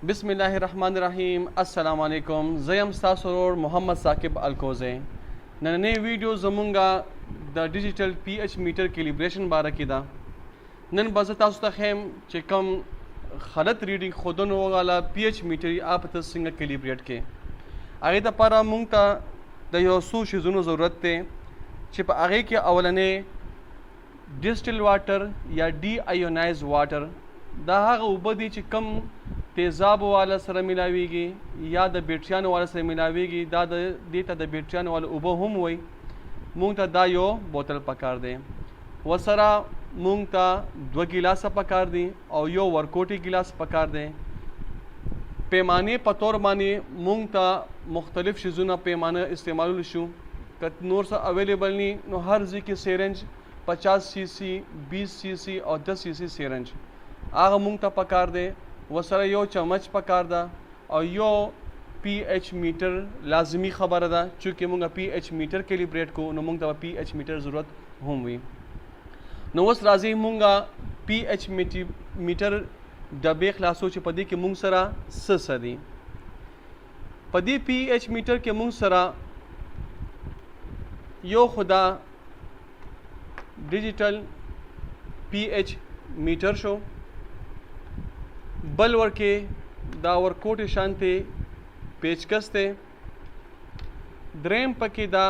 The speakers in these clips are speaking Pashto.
बिस्मिल्लाहिर्रहमानिर्रहीम अस्सलामु अलैकुम ज़यम स्तासुर मोहम्मद साकिब अलकोज़े नन्हे वीडियो ज़मूंगा the digital pH meter calibration बारा की दा नन बज़तास तखेम चिकम गलत रीडिंग खुदन वाला पीएच मीटर आप तसिंग कैलिब्रेट के आगे द पारा मुंगता द योसू शिजुनो ज़रूरत थे चिप आगे के अवलने डिस्टिल वाटर या डी आयोनाइज वाटर दा उबदी चिकम तेज़ाब वाला सर मिलावेगी या द बेटियान वाला सर मिलावेगी दा देता द बेटियान वाला उबो हम वही मूंगता दा यो बोतल पकार दे वसरा मूंगता 2 गिलास पकार दी और यो वर्कोटी गिलास पकार दे पैमाने पतौर माने मूंगता मुख्तलिफ शिजुना पैमाना इस्तेमाल शू कत नूर सा अवेलेबल नहीं नो हर जी की सेरेंज 50 सीसी 20 सीसी और 10 सीसी सेरेंज आग मूंगता पकार दे वसरा यो चम्मच पकार दा और यो पीएच मीटर लाजमी खबर दा चूँकि मूंगा पीएच मीटर कैलिब्रेट को नो मूंगा पीएच मीटर ज़रूरत हुई नो वस राजी मूंगा पीएच मीटर डबे खलासो च पदी के मूंग सरा सदी पदी पीएच मीटर के मूंग सरा यो खुदा डिजिटल पीएच मीटर शो बलवर के दावर कोट शांति पेचकस थे द्रेम पके दा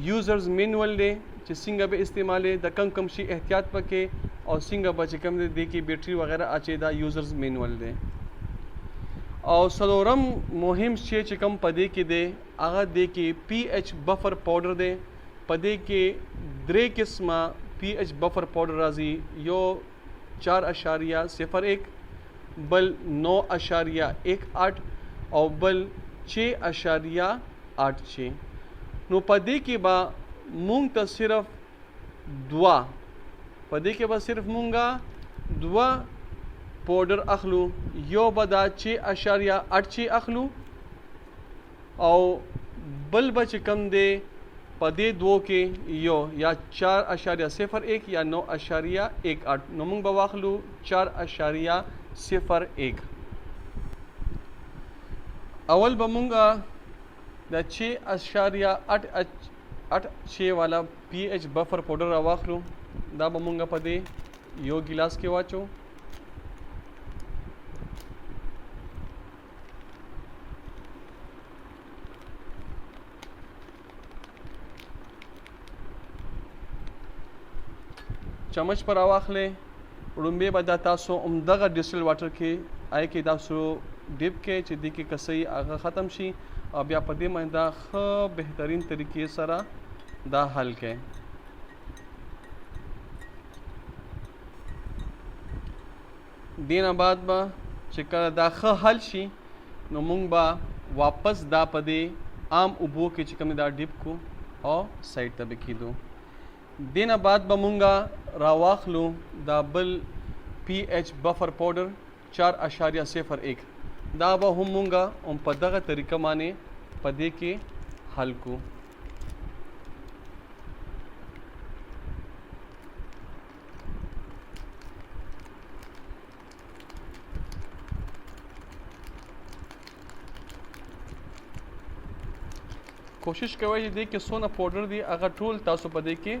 यूज़र्स मैनुअल दे च सिंगा बे इस्तेमाल द कम शी एहतियात पके और सिंगा बचे कम दे की बैटरी वगैरह आचे दा यूज़र्स मैनुअल दे और सलोरम मुहिम शे चिकम पदे के दे आगा दे के पीएच बफर पाउडर दे पदे के द्रे किस्मा पीएच बफर पाउडर राजी यो 4.01 बल 9.18 और बल 6.86 नो पदे के बा मूंग त सिर्फ दुआ पदे के बा सिर्फ मूंगा दुआ पाउडर अखलू यो बदा 6.86 अखलू और बल बच कम दे पदे दो के यो या 4.01 या 9.18 नमुंग बवाखलू 4.01 अवल बमुंगा द 6.86 वाला पीएच बफर पाउडर अवाखलू दा बमुंगा पदे यो गिलास के वाचो चम्मच पर आवाखले रुम्बे बदा तासो उमदगा डिस्टिल वाटर के आए के दासो डिप के चिदी के कसई आगा ख़त्म शी अब या पदे मैदा ख बेहतरीन तरीके सरा दा हल के दिन बाद बा चिकर दा ख हल शी नो मुंग बा वापस दा पदे आम उबो के चिकम दा डिप को और साइड तब की दो दिन बाद बमुंगा रावाखलू दाबल पीएच बफर पाउडर 4.01 दाबा हमूंगा उन पदगा तरीका माने पदे के हल को कोशिश करें देख के सोना पाउडर दी अगर टूल तासो पदे के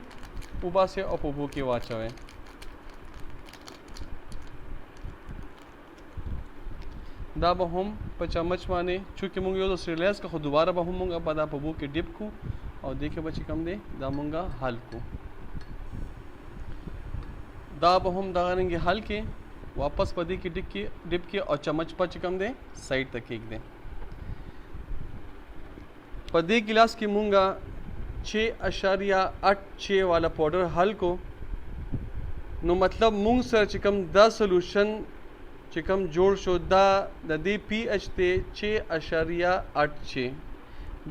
उबा से अपबो के वाचवे दा बहम चम्मच माने चूँकि मुंग यो रिलैक्स का खुद दोबारा बहूँगा पदा पबू के डिप को और देखे बच्चे कम दे दा मुंगा हल को दा बहम दागेंगे हल के वापस पदे की डिप के और चम्मच पर चिकम दे साइड तक एक दे पदे गिलास की मूंगा 6.86 वाला पाउडर हल को नो मतलब मूंग सर चिकम द सोल्यूशन चिकम जोड़ शो दी पीएच ते 6.86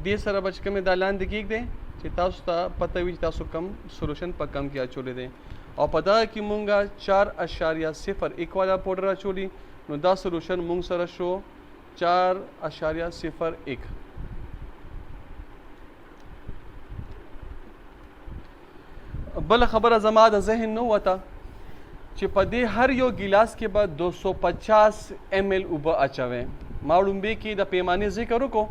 दे सर बचकम दालान दिखीक दे चितासुता पता भी चितासु कम सोल्यूशन पर कम किया चोले दे और पता की मूंगा 4.01 वाला पाउडर चोली नो द सोल्यूशन मूंग सर शो 4.01 बल खबर जमा द जहन न वता چې په دې هر یو ګیلاس کې به 250 ml اوبه اچوي. ما لومبې کې د پیمانې ذکر وکړو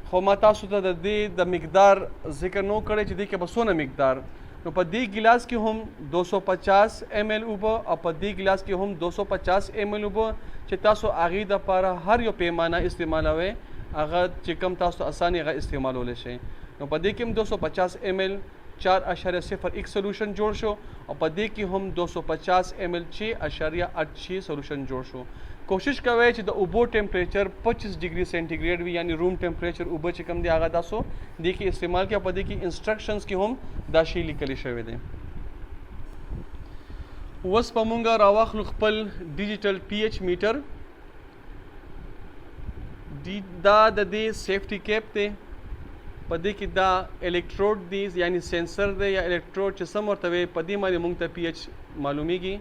خو ما تاسو ته د دې د مقدار ذکر نو کړی چې دې کې به څونه مقدار. نو په دې ګیلاس کې هم 250 ml اوبه او په دې ګیلاس کې هم 250 ml اوبه چې تاسو هغې دپاره هر یو پیمانه استعمالوئ هغه چې کوم تاسو اساني هغه استعمالولی شئ. نو په دې کې هم 250 ml 4.01 سولوشن جوړ شو او په دې کې هم 250 ml 6.86 سولوشن جوړ شو. کوشش کوئ چې د اوبو ټمپریچر 25 ډیګري سینټیګریډ وي، یعنی روم ټمپریچر اوبه چې کوم دی هغه تاسو دې کې استعمال کړئ. په دې کې انسټرکشنز کې هم دا شی لیکلی شوی دی. اوس به مونږ راواخلو خپل ډیجیټل پی ایچ میټر. دا د دې سیفټي کیپ دی، په دې کې دا الکتروډ دی یعنی سینسر دی یا الکتروډ چې سم ورته وي، په دې باندې مونږ ته پی ایچ معلومیږي.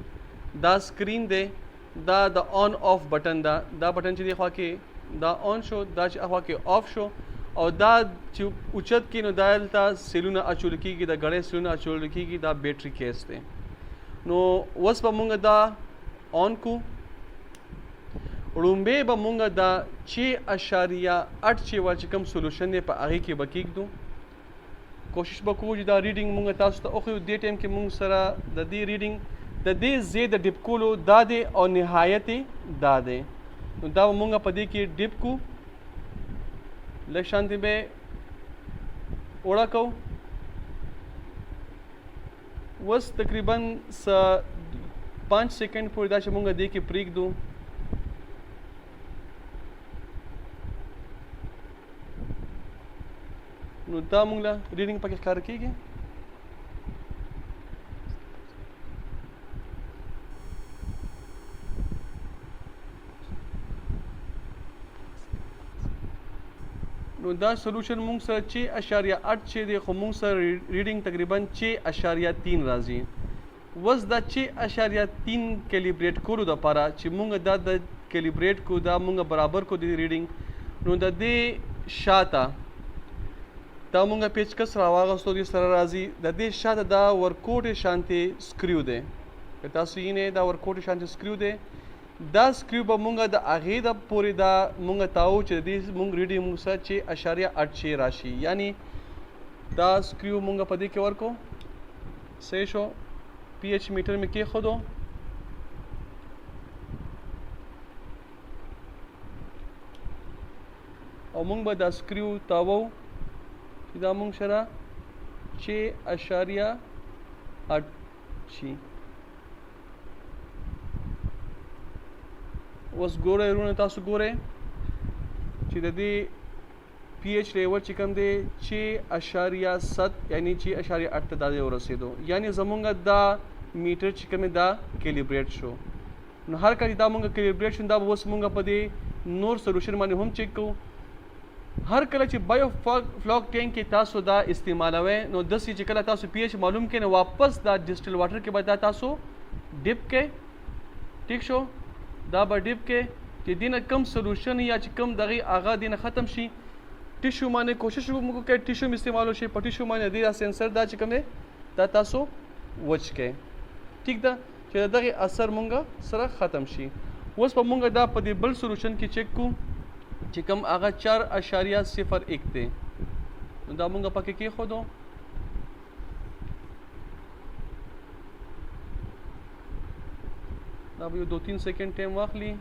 دا سکرین دی، دا د آن آف بٹن دا بٹن چې دی خوا کې دا آن شو، دا چې خوا کې آف شو، او دا چې اوچت کې نو دا دلته سیلونه اچول کېږي، د ګړۍ سیلونه اچول کېږي، دا بیټري کیس دی. نو اوس به مونږ دا آن کو. وړومبی به مونږ دا 6.8 چې ول چې کوم سولوشن دی په هغې کې به کېږدو. کوشش به کوو چې دا ریډینګ مونږ تاسو ته وښیو. دې ټایم کې مونږ سره د دې ریډینګ د دې ځای د ډیپ کولو دا دی او نهایت دا دی. نو دا به مونږ په دې کې ډیپ کو، لږ شانتې به اوړه کوو. اوس تقریبا 5 سیکنډ پورې دا چې مونږ دې کې پرېږدو. نو دا مونږ له ریډینګ پکې ښکاره کېږي. نو دا سولوشن مونږ سره 6.8 چې دی، خو مونږ سره ریډینګ تقریبا 6.3 راځي. اوس دا 6.3 کیلیبریټ کولو دپاره چې مونږ دا د کیلیبریټ کو، دا مونږ برابر کو د ریډینګ. نو د دې شاته دا مونږ پیچکس راواغستو، دې سره راځي. د دې شاته دا ورکوټې شانتې سکریو دی، که تاسو یې دا ورکوټې شانتې سکریو دی. دا سکریو به مونږ د هغې د پورې دا مونږ تاو چې د دې مونږ ریډینګ مونږ سره 6.8 راشي، یعنی دا سکریو مونږ په دې کې ورکو. صحیح شو. پی ایچ میټر مې کېښودو. او مونږ به دا سکریو تاوو چې دا مونږ سره 6.8 شي. اوس ګورئ وروڼه، تاسو ګورئ چې د دې پی ایچ لیول چې کوم دی 6.7 یعنی 6.8 ته دا دی ورسېدو، یعنی زمونږ دا میټر چې کوم دا کیلیبریټ شو. نو هر کله دا مونږ کیلیبریټ شو، دا به اوس مونږ په دې نور سولوشن باندې هم چیک کوو. هر کله چې بایو فلاک ټینک کې تاسو دا استعمالوئ، نو داسې چې کله تاسو پی ایچ معلوم کړئ نو واپس دا ډسټل واټر کې به دا تاسو ډپ کړئ. ټیک شو. دا به ډپ کې چې دینه کم سولوشن یا چې کم دغې هغه دینه ختم شي. ټیشو باندې کوشش وکړئ ټیشو م استعمالو شي. په ټیشو باندې دا سینسر دا چې کوم دی دا تاسو وچ کړئ. ټیک ده چې دغې اثر مونږ سره ختم شي. اوس به مونږ دا په دې بل سولوشن کې چیک کوو چې کوم هغه 4.01 دی. نو دا مونږ پکې کېښودو. دا به یو 2-3 سیکنډ ټایم واخلي.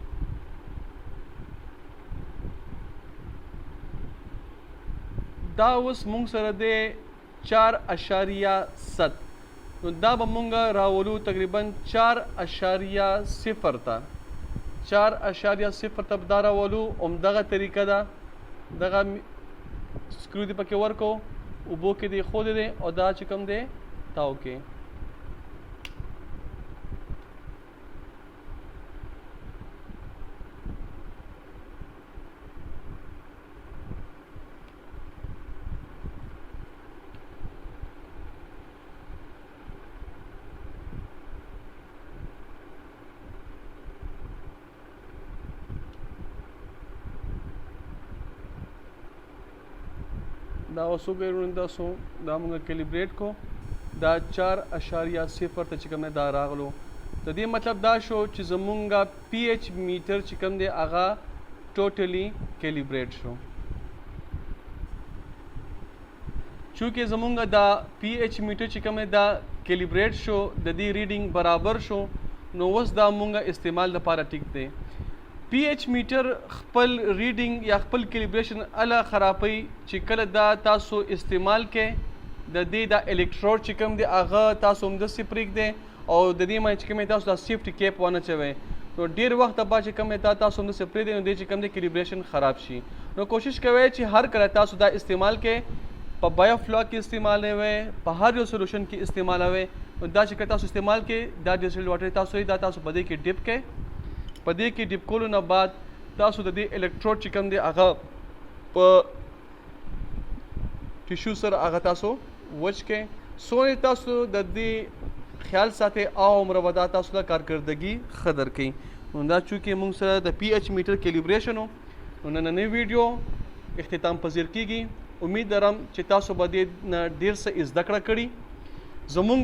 دا اوس مونږ سره دی 4.7. نو دا به مونږ راولو تقریبا 4.0 ته. 4.0 ته دا راولو. همدغه طریقه ده، دغه سکرو دې پکې ورکو، اوبو کې دې ښودی دی او دا چې کوم دی تاو کې. دا اوس وګورئ، تاسو دا مونږ کیلیبریټ کو. دا 4.0 ته چې کوم دا راغلو. د دې مطلب دا شو چې زمونږ پی ایچ میټر چې کوم دی هغه ټوټلی کیلیبریټ شو. چونکې زمونږ دا پی ایچ میټر چې کوم دی دا کیلیبریټ شو د دې ریډینګ برابر شو نو اوس دا مونږ استعمال لپاره ټیک دی. پی ایچ میټر خپل ریډینګ یا خپل کیلیبریشن اله خرابوي چې کله دا تاسو استعمال کې د دې دا الکتروډ چې کوم دی هغه تاسو همداسې پرېږدئ او د دې باندې چې کوم تاسو دا سیفټي کیپ ونه چوئ نو ډېر وخت بعد چې کوم تاسو همداسې پرېږدئ نو دې چې کوم دی کیلیبریشن خراب شي. نو کوشش کوئ چې هر کله تاسو دا استعمال کې په بایو فلاک کې استعمالوئ په هر یو سولوشن کې استعمالوئ نو دا چې تاسو استعمال کې دا ډیسټل واټر تاسو دا تاسو په دې کې ډیپ کې په دې کې ډیپ کولو نه بعد تاسو د دې الکتروډ چې کوم دی هغه په ټیشو سره هغه تاسو وچ کې سونې تاسو د دې خیال ساتئ او عمر ودا تاسو له کارکردګي ښه درکوي. نو دا چونکې موږ سره د پی ایچ میټر کیلیبریشن نو نننۍ ویډیو اختتام پذیر کیږي. امید لرم چې تاسو به دې نه ډېر څه زده کړه کړي. زمونږ